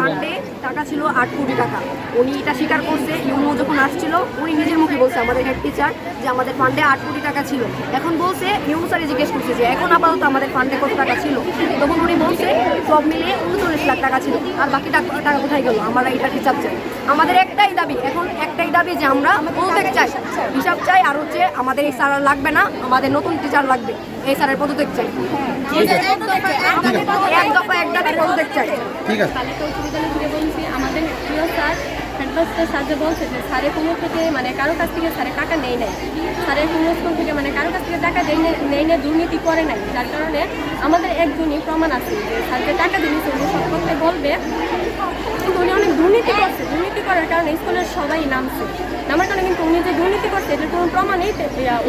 ফান্ডে টাকা ছিল 8 কোটি টাকা। উনি এটা স্বীকার করছে। ইউনো যখন আসছিল উনি নিজের মুখে বলছে আমাদের হেড টিচার যে আমাদের ফান্ডে 8 কোটি টাকা ছিল। এখন বলছে ইউনো স্যারে জিজ্ঞেস করছে যে এখন আপাতত আমাদের ফান্ডে কত টাকা ছিল, তখন উনি বলছে সব মিলিয়ে 39 লাখ টাকা ছিল। আর বাকি টাকা কোথায় গেল? আমরা এটা হিসাব চাই। আমাদের একটাই দাবি, এখন একটাই দাবি যে আমরা পদত্যাগ চাই, হিসাব চাই। আর হচ্ছে আমাদের এই স্যার লাগবে না, আমাদের নতুন টিচার লাগবে। এই স্যারের পদত্যাগ চাই, এক দফা এক দাবি পদত্যাগ চাই। ঠিক আছে। আমাদের প্রিয় স্যার হেডমাস্টার স্যার যে বলছে যে স্যারের কোনো থেকে মানে কারো কাছ থেকে স্যারের টাকা নেই নাই, স্যারের কোনো স্কুল থেকে মানে কারো কাছ থেকে টাকা নেই না, দুর্নীতি করে নাই। যার কারণে আমাদের একজনই প্রমাণ আছে যে স্যার যে টাকা দিয়েছে উনি সব করতে বলবে, কিন্তু উনি অনেক দুর্নীতি করছে। দুর্নীতি করার কারণে স্কুলের সবাই নামছে, নামার কারণে কিন্তু উনি যে দুর্নীতি করছে এটার কোনো প্রমাণই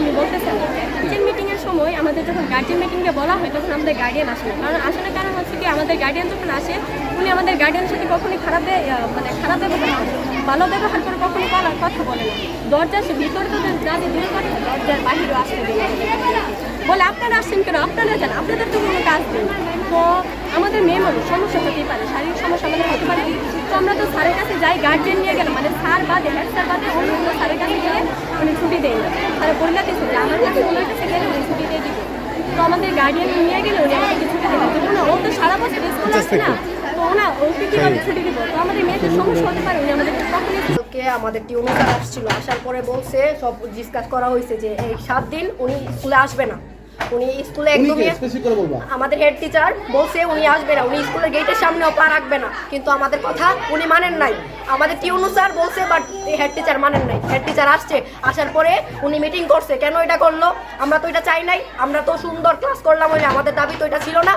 উনি বলতেছেন। টিচার মিটিংয়ের সময় আমাদের যখন গার্জিয়ান মিটিংয়ে বলা হয় তখন আমাদের গার্ডিয়ান আসে না। কারণ আসলে কারণ হচ্ছে কি আমাদের গার্ডিয়ান যখন আসে উনি আমাদের গার্ডিয়ানের সাথে কখনই খারাপ ব্যবহার করে, ভালো ব্যবহার করে কখনো কথা বলে না। দরজার ভিতরে তো যাদের দূরে কথা, দরজার বাহিরেও আসতে বলে আপনারা আসছেন কেন, আপনারা জান, আপনাদের তো কোনো কাজ নেই। তো আমাদের মেয়ে মানুষ সমস্যা হতেই পারে, শারীরিক সমস্যা আমাদের হতে পারে। তো আমরা তো স্যারের কাছে যাই, গার্জিয়ান নিয়ে গেলাম মানে স্যার বাদে হেড স্যার বাদে অন্য কোনো স্যারের কাছে গেলে উনি ছুটি দেয় না। তারা বলে দিচ্ছে যে আমার কাছে ওনার কাছে গেলে উনি ছুটি দিয়ে দিবে। তো আমাদের গার্ডিয়ান নিয়ে গেলে উনি আমাদেরকে ছুটি দেবেন, তখন ও তো সারা বছর স্কুল আসছে না, তো ওনা ওকে কীভাবে ছুটি দিব? তো আমাদের মেয়েদের সমস্যা হতে পারে, উনি আমাদেরকে কখনই আমাদের টিউনো স্যার আসছিল, আসার পরে বলছে সব ডিসকাস করা হয়েছে যে এই 7 দিন উনি স্কুলে আসবে না। উনি স্কুলে একদমই আমাদের হেড টিচার বলছে উনি আসবে না, উনি স্কুলের গেটের সামনেও পা রাখবে না। কিন্তু আমাদের কথা উনি মানেন নাই। আমাদের টিউনো স্যার বলছে বাট হেড টিচার মানেন নাই। হেড টিচার আসছে, আসার পরে উনি মিটিং করছে। কেন এটা করলো? আমরা তো এটা চাই নাই, আমরা তো সুন্দর ক্লাস করলাম, ওই আমাদের দাবি তো এটা ছিল না।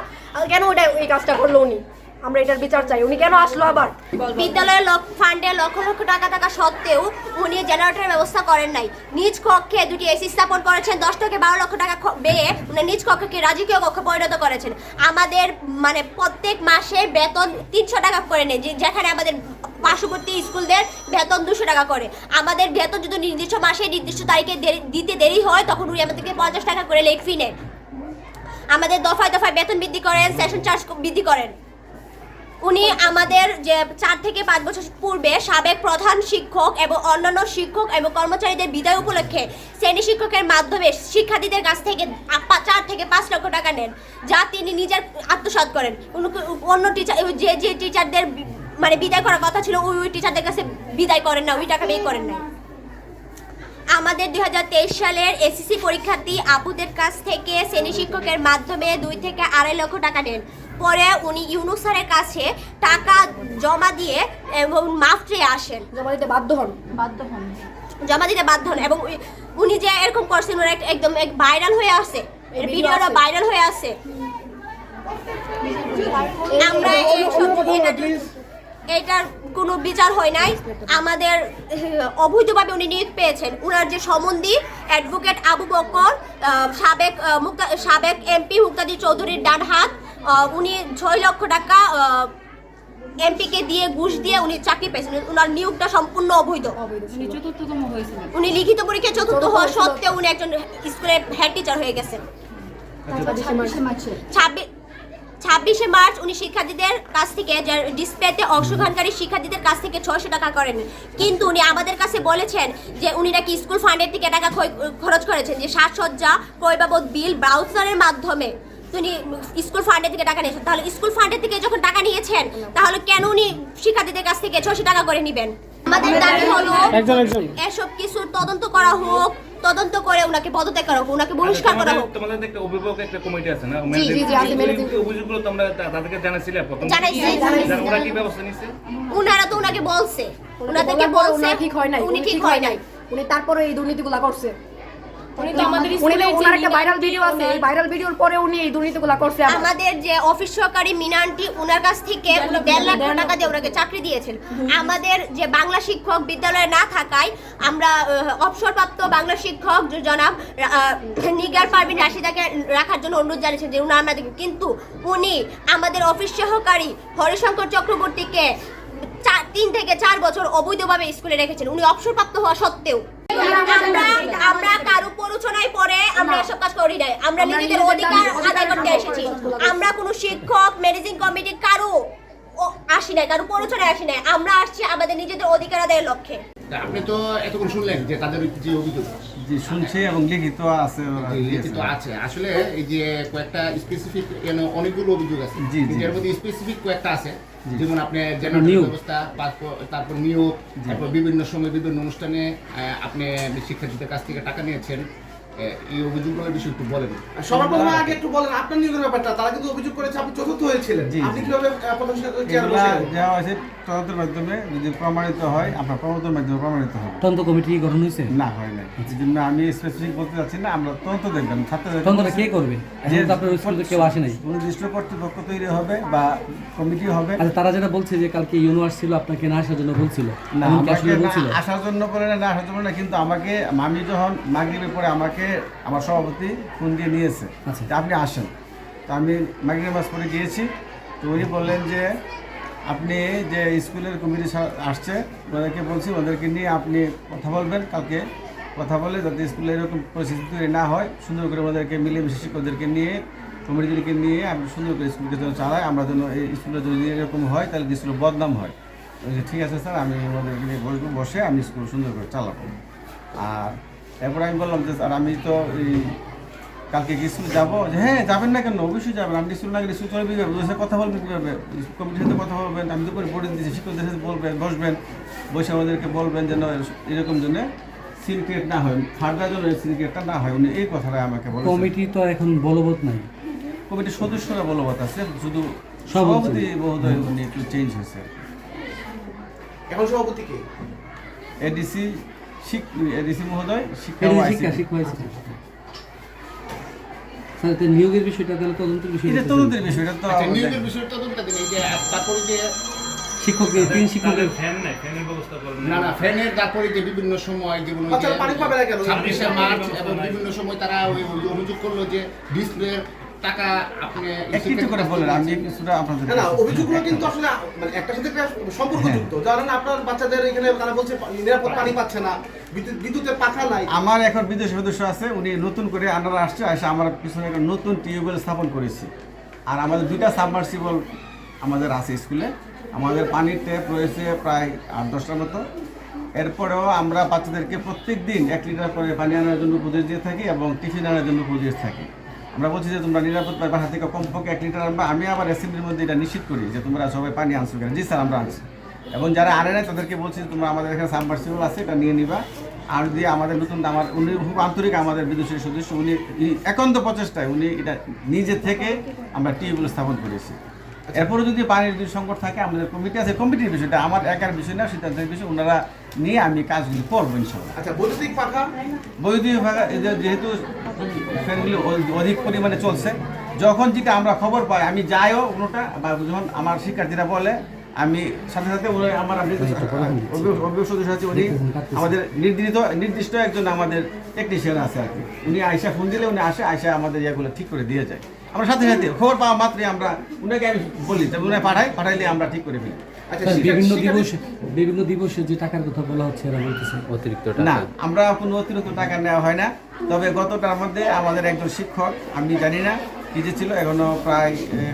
কেন ওইটা এই কাজটা করলো উনি? আমরা এটার বিচার চাই। উনি কেন আসলো আবার? বিদ্যালয়ের ফান্ডে লক্ষ লক্ষ টাকা থাকা সত্ত্বেও উনি জেনারেটরের ব্যবস্থা করেন নাই। নিজ কক্ষে 2টি এসি স্থাপন করেছেন, 10 থেকে 12 লক্ষ টাকা ব্যয়ে উনি নিজ কক্ষকে রাজকীয় কক্ষে পরিণত করেছেন। আমাদের মানে প্রত্যেক মাসে বেতন 300 টাকা করে নেয়, যেখানে আমাদের পার্শ্ববর্তী স্কুলদের বেতন 200 টাকা করে। আমাদের বেতন যদি নির্দিষ্ট মাসে নির্দিষ্ট তারিখে দিতে দেরি হয় তখন উনি আমাদেরকে 50 টাকা করে লেট ফি নেন। আমাদের দফায় দফায় বেতন বৃদ্ধি করেন, সেশন চার্জ বৃদ্ধি করেন। উনি আমাদের যে 4 থেকে 5 বছর পূর্বে সাবেক প্রধান শিক্ষক এবং অন্যান্য শিক্ষক এবং কর্মচারীদের বিদায় উপলক্ষে শ্রেণী শিক্ষকের মাধ্যমে শিক্ষার্থীদের কাছ থেকে 4 থেকে 5 লক্ষ টাকা নেন, যা তিনি নিজের আত্মসাৎ করেন। অন্য টিচার যে টিচারদের মানে বিদায় করার কথা ছিল ওই টিচারদের কাছে বিদায় করেন না, ওই টাকা ব্যয় করেন না। আমাদের 2023 সালের এসএসসি পরীক্ষার্থী আপুদের কাছ থেকে শ্রেণী শিক্ষকের মাধ্যমে 2 থেকে 2.5 লক্ষ টাকা নেন। পরে উনি ইউনুস স্যারের কাছে টাকা জমা দিয়ে এবং মাফ চেয়ে আসেন, জমা দিতে বাধ্য হন এবং উনি যে এরকম করছেন ওরা একদম ভাইরাল হয়ে আসে, এর ভিডিওটা ভাইরাল হয়ে আসে। আমরা এটার কোনো বিচার হয় নাই। আমাদের অবৈধভাবে উনি নিয়োগ পেয়েছেন। উনার যে সম্বন্ধী অ্যাডভোকেট আবু বকর, সাবেক এমপি মুক্তাদির চৌধুরীর ডান হাত, উনি 6 লক্ষ টাকা এমপিকে দিয়ে ঘুষ দিয়ে উনি চাকরি পেয়েছেন। উনার নিয়োগটা সম্পূর্ণ অবৈধ। উনি লিখিত পরীক্ষায় চতুর্থ হওয়া সত্ত্বেও উনি একজন স্কুলের হেড টিচার হয়ে গেছেন। 26শে মার্চ উনি শিক্ষার্থীদের কাছ থেকে ডিসপ্লেতে অংশগ্রহণকারী শিক্ষার্থীদের কাছ থেকে 600 টাকা করেন। কিন্তু উনি আমাদের কাছে বলেছেন যে উনি নাকি স্কুল ফান্ডের থেকে টাকা খরচ করেছেন, যে সাজসজ্জা, ক্রয় বাবদ বিল, ব্রাউজারের মাধ্যমে উনি স্কুল ফান্ডের থেকে টাকা নিয়েছেন। তাহলে স্কুল ফান্ডের থেকে যখন টাকা নিয়েছেন তাহলে কেন উনি শিক্ষার্থীদের কাছ থেকে 600 টাকা করে নেবেন? আমাদের দাবি হলো এসব কিছুর তদন্ত করা হোক, তদন্ত করে উনাকে পদত্যাগ করা হোক, উনাকে বহিষ্কার করা হোক। তোমাদের একটা অভিভাবক একটা কমিটি আছে না? অভিযোগগুলো তোমরা তাদেরকে জানাইছিলে? জানাইছি। ওরা কি ব্যবস্থা নিছে? উনারা তো উনাকে বলছে, উনাদেরকে বলছে ঠিক হয় নাই, উনি ঠিক হয় নাই। উনি তারপরে এই দুর্নীতিগুলো করছে। আমাদের যে অফিস সহকারী মিনান্টি উনার কাছ থেকে 1.5 লাখ টাকা দিয়ে ওনাকে চাকরি দিয়েছেন। আমাদের যে বাংলা শিক্ষক বিদ্যালয়ে না থাকায় আমরা অবসরপ্রাপ্ত বাংলা শিক্ষক জনাব নিগার পারভিন রাশিদাকে রাখার জন্য অনুরোধ জানিয়েছেন যে উনি আমাদের, কিন্তু উনি আমাদের অফিস সহকারী হরিশঙ্কর চক্রবর্তীকে 3 থেকে 4 বছর অবৈধভাবে স্কুলে রেখেছেন, উনি অবসরপ্রাপ্ত হওয়া সত্ত্বেও। আমরা কারো প্ররোচনায় পরে আমরা এসব কাজ করি নাই, আমরা নিজেদের অধিকার আদায় করতে এসেছি। আমরা কোনো শিক্ষক, ম্যানেজিং কমিটি কারো আসি নাই, কারো প্ররোচনায় আসি নাই, আমরা আসছি আমাদের নিজেদের অধিকার আদায়ের লক্ষ্যে। আপনি তো এতক্ষণ শুনলেন যে তাদের যে অভিযোগ জি শুনছি এবং লিখিত আছে লিখিত আছে। আসলে এই যে কয়েকটা স্পেসিফিক অনেকগুলো অভিযোগ আছে, জি, জি। কিন্তু এর মধ্যে স্পেসিফিক কয়েকটা আছে, যেমন আপনি জেনারেল ব্যবস্থা, তারপর নিয়োগ, তারপর বিভিন্ন সময় বিভিন্ন অনুষ্ঠানে আপনি শিক্ষার্থীদের কাছ থেকে টাকা নিয়েছেন। এই অভিযোগগুলোর বিষয়ে একটু বলেন। সবার প্রথমে আগে একটু বলেন আপনার নিয়োগের ব্যাপারটা। তারা কিন্তু অভিযোগ করেছে আপনি চতুর্থ হয়েছিলেন, জি, আপনি জি। কিভাবে প্রধান শিক্ষক চেয়ারে এগুলা বসে? দেওয়া হয়েছে তদন্তের মাধ্যমে, যদি প্রমাণিত হয় আপনার তদন্তের মাধ্যমে প্রমাণিত হবে। তদন্ত কমিটি গঠন হয়েছে? না হয় নাই, এই জন্য আমি স্পেসিফিক বলতে চাচ্ছি না। আমরা তদন্ত দেখবেন, তদন্তটা কে করবে? এখন তো আপনার স্কুলে কেউ আসে নাই। নির্দিষ্ট কর্তৃপক্ষ তৈরি হবে বা কমিটি হবে। আচ্ছা, তারা যেটা বলছে যে কালকে ইউনো আসছিল আপনাকে না আসার জন্য বলছিল, না এমনকি আমাকে আসলে না বলছিল? আসার জন্য বলে না, না আসার জন্য না, কিন্তু আমাকে আমি যখন মাগরিবের পরে আমাকে আমার সভাপতি ফোন দিয়ে নিয়েছে আচ্ছা। যে আপনি আসেন। তো আমি মাগরিব নামাজ পড়ে গিয়েছি। তো উনি বললেন যে আপনি যে স্কুলের কমিটি আসছে ওদেরকে বলছি, ওদেরকে নিয়ে আপনি কথা বলবেন, কালকে কথা বলে যাতে স্কুলে এরকম পরিস্থিতি তৈরি না হয়, সুন্দর করে ওদেরকে মিলেমিশে শিক্ষকদেরকে নিয়ে কমিটিদেরকে নিয়ে আপনি সুন্দর করে স্কুলকে যেন চালায়। আমরা যেন এই স্কুলে যদি এরকম হয় তাহলে স্কুলের বদনাম হয়। ঠিক আছে স্যার, আমি ওদেরকে নিয়ে বসবো, বসে আমি স্কুল সুন্দর করে চালাবো। আর এরপর আমি বললাম যে স্যার আমি তো এই কালকে কি স্কুল যাবো? যে হ্যাঁ যাবেন না কেন, অবশ্যই যাবেন। আপনি স্কুল না গেলে স্কুল চলবে কীভাবে, ওদের সাথে কথা বলবেন কীভাবে, কমিটির সাথে কথা বলবেন। আমি তো করে পড়ে দিচ্ছি, শিক্ষকদের সাথে বলবেন, বসবেন, বসে আমাদেরকে বলবেন যেন এরকম জন্য সিন ক্রিয়েট না হয়, ফার্দার জন্য সিন ক্রিয়েটটা না হয়। উনি এই কথাটা আমাকে বলেন। কমিটি তো এখন বলবৎ নাই, কমিটির সদস্যরা বলবৎ আছে, শুধু সভাপতি সভাপতি মহোদয় উনি একটু চেঞ্জ হয়েছে। এখন সভাপতি কে? এডিসি এডিসি মহোদয় শিক্ষা এটা ও শিক্ষা ICT শিক্ষা হয়েছে। স্যার, এটা নিয়োগের বিষয়টা তাহলে তদন্তের বিষয়। এটা তদন্তের বিষয়, এটা তো আচ্ছা, নিয়োগের বিষয়টা তদন্ত দিন। এই যে তারপরে যে শিক্ষকদের 3 শিক্ষকের ফ্যান নাই, ফ্যানের ব্যবস্থা করেন না না ফ্যানের, তারপরে যে বিভিন্ন সময় যেমন ওই আচ্ছা, যে পানি পাবে না কেন? 26শে মার্চ এবং বিভিন্ন সময় তারা ওই অভিযোগ করলো যে ডিসপ্লের টাকা আপনি একটু করে বলেন, আমি কিছুটা আপনাদের না না, অভিযোগগুলো কিন্তু আসলে মানে একটার সাথে একটা সম্পর্কযুক্ত। জানেন আপনার বাচ্চাদের এখানে তারা বলছে নিরাপদ পানি পাচ্ছে না, বিদ্যুতের পাখা নাই। আমার এখন বিদেশি সদস্য আছে, উনি নতুন করে আন্ডার আসছে, এসে আমার পিছনে একটা নতুন টিউবওয়েল স্থাপন করেছি। আর আমাদের 2টা সাবমার্সিবল আমাদের আছে স্কুলে। আমাদের পানির ট্যাপ রয়েছে প্রায় 8-10টার মতো। এরপরেও আমরা বাচ্চাদেরকে প্রত্যেক দিন 1 লিটার করে পানি আনার জন্য উপদেশ দিয়ে থাকি এবং টিফিন আনার জন্য উপদেশ থাকি। আমরা বলছি যে তোমরা নিরাপদ বাসা থেকে কমপক্ষে 1 লিটার আনবা। আমি আবার অ্যাসেম্বলির মধ্যে এটা নিশ্চিত করি যে তোমরা সবাই পানি আনছো কেন। জি স্যার, আমরা আনছি। এবং যারা আনে না তাদেরকে বলছি যে তোমরা আমাদের এখানে সাবমার্সিবল আছে, এটা নিয়ে নিবা। আর যদি আমাদের নতুন উনি খুব আন্তরিক, আমাদের বিদেশের সদস্য, উনি একান্ত প্রচেষ্টায় উনি এটা নিজে থেকে আমরা টিউবওয়েল স্থাপন করেছি। এরপরে যদি পানির যদি সংকট থাকে, আমাদের কমিটি আছে, কমিটির বিষয়টা আমার একার বিষয় না, সিদ্ধান্তের বিষয়। ওনারা নিয়ে আমি কাজগুলি করবো ইনশাল্লাহ। আচ্ছা, বৈদ্যুতিক পাখা? বৈদ্যুতিক ভাগা যেহেতু ফ্যানগুলি অধিক পরিমাণে চলছে, যখন যেটা আমরা খবর পাই আমি যাইও কোনোটা, বা যখন আমার শিক্ষার্থীরা বলে আমি সাথে সাথে আমার অভিভাবক সদস্য আছে, উনি আমাদের নির্দিষ্ট একজন আমাদের টেকনিশিয়ান আছে আর কি। উনি আয়সা ফোন দিলে উনি আসে, আয়সা আমাদের ইয়েগুলো ঠিক করে দিয়ে যায়। আমরা সাথে সাথে খবর পাওয়া মাত্রই আমরা উনাকে আমি বলি, তবে উনি পাঠাইলে আমরা ঠিক করে ফেলি। আচ্ছা, বিভিন্ন দিবসে যে টাকার কথা বলা হচ্ছে এরা বলতেছে অতিরিক্ত না, আমরা কোনো অতিরিক্ত টাকা নেওয়া হয় না। তবে গতটার মধ্যে আমাদের একজন শিক্ষক, আমি জানি না কি যে ছিল, এখনো প্রায়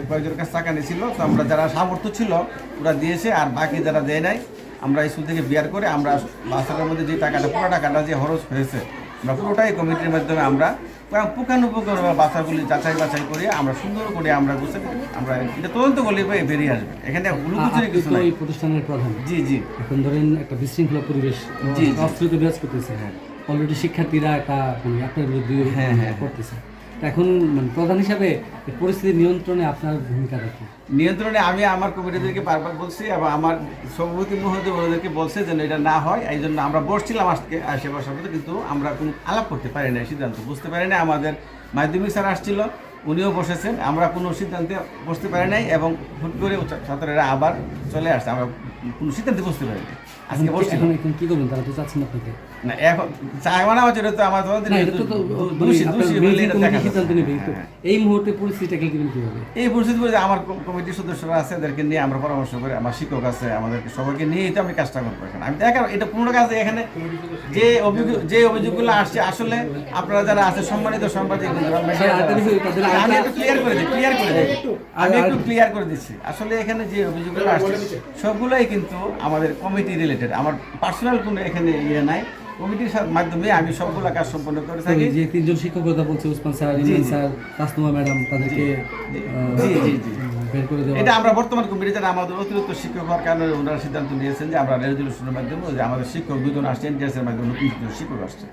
কয়েকজনের কাছে টাকা নিয়েছিল। তো আমরা যারা সামর্থ্য ছিল ওরা দিয়েছে, আর বাকি যারা দেয় নাই আমরা স্কুল থেকে বিয়ার করে আমরা বাচ্চাদের মধ্যে যে টাকাটা, পুরো টাকাটা যে খরচ হয়েছে আমরা পুরোটাই কমিটির মাধ্যমে আমরা পুকানুপুকুর বাচ্চাগুলি যাচাই বাছাই করে আমরা সুন্দর করে আমরা বুঝতে আমরা এটা তদন্ত করলে বেরিয়ে আসবে। এখানে লুকোচুরি কিছু নাই। এই প্রতিষ্ঠানের প্রধান, জি জি, এখন ধরেন একটা বিশৃঙ্খলা পরিবেশ জি, জি। অস্থিরতা বিরাজ করতেছে। অলরেডি শিক্ষার্থীরা একটা আপনার বিরুদ্ধে করতেছে। এখন প্রধান হিসাবে এই পরিস্থিতি নিয়ন্ত্রণে আপনার ভূমিকা রাখি? নিয়ন্ত্রণে আমি আমার কমিটিদেরকে বারবার বলছি এবং আমার সভাপতি মহোদয় ওদেরকে বলছে যেন এটা না হয়। এই জন্য আমরা বসছিলাম আজকে আসে বসার মধ্যে, কিন্তু আমরা কোনো আলাপ করতে পারি না, সিদ্ধান্ত বুঝতে পারি না। আমাদের মাধ্যমিক স্যার আসছিল, উনিও বসেছেন, আমরা কোনো সিদ্ধান্তে বসতে পারি নাই এবং হুট করে ছাত্ররা আবার চলে আসছে, আমরা কোনো সিদ্ধান্তে বসতে পারি না। আজকে বসছি এখন এখন কি করবেন, তারা তো চাচ্ছেন আপনাকে? না এখন চাই মানে আমার এটা তো আমার তো না, এটা তো দোষী আপনার দোষী মেইন বলে এটা কমিটি দেখা সিদ্ধান্ত নেবে। কিন্তু এই মুহূর্তে পরিস্থিতি ট্যাকেল দিবেন কিভাবে? এই পরিস্থিতি বলতে আমার কমিটির সদস্যরা আছে, এদেরকে নিয়ে আমরা পরামর্শ করে, আমার শিক্ষক আছে, আমাদেরকে সবাইকে নিয়ে তো আমি কাজটা করবো। এখানে আমি দেখা এটা পূর্ণ কাজে এখানে যে অভিযোগগুলো আসছে আসলে আপনারা যারা আছে সম্মানিত সাংবাদিক আমি একটু ক্লিয়ার করে দিচ্ছি। আসলে এখানে যে অভিযোগগুলো আসছে সবগুলোই কিন্তু আমাদের কমিটি রিলেটেড, আমার পার্সোনাল কোনো এখানে ইয়ে নাই। কমিটির মাধ্যমে আমি সবগুলো কাজ সম্পন্ন করে থাকি। যে তিনজন শিক্ষক কথা বলছে, Usman sir, Imran sir, Tasnuma madam, তাদেরকে বের করে দেওয়া। এটা আমরা বর্তমান কমিটি যারা আমাদের অতিরিক্ত শিক্ষক হওয়ার কারণে ওনারা সিদ্ধান্ত নিয়েছেন যে আমরা রেজলিউশনের মাধ্যমে যে আমাদের শিক্ষক 2 জন আসছেন, এনটিএস এর মাধ্যমে নতুন শিক্ষক আসছে।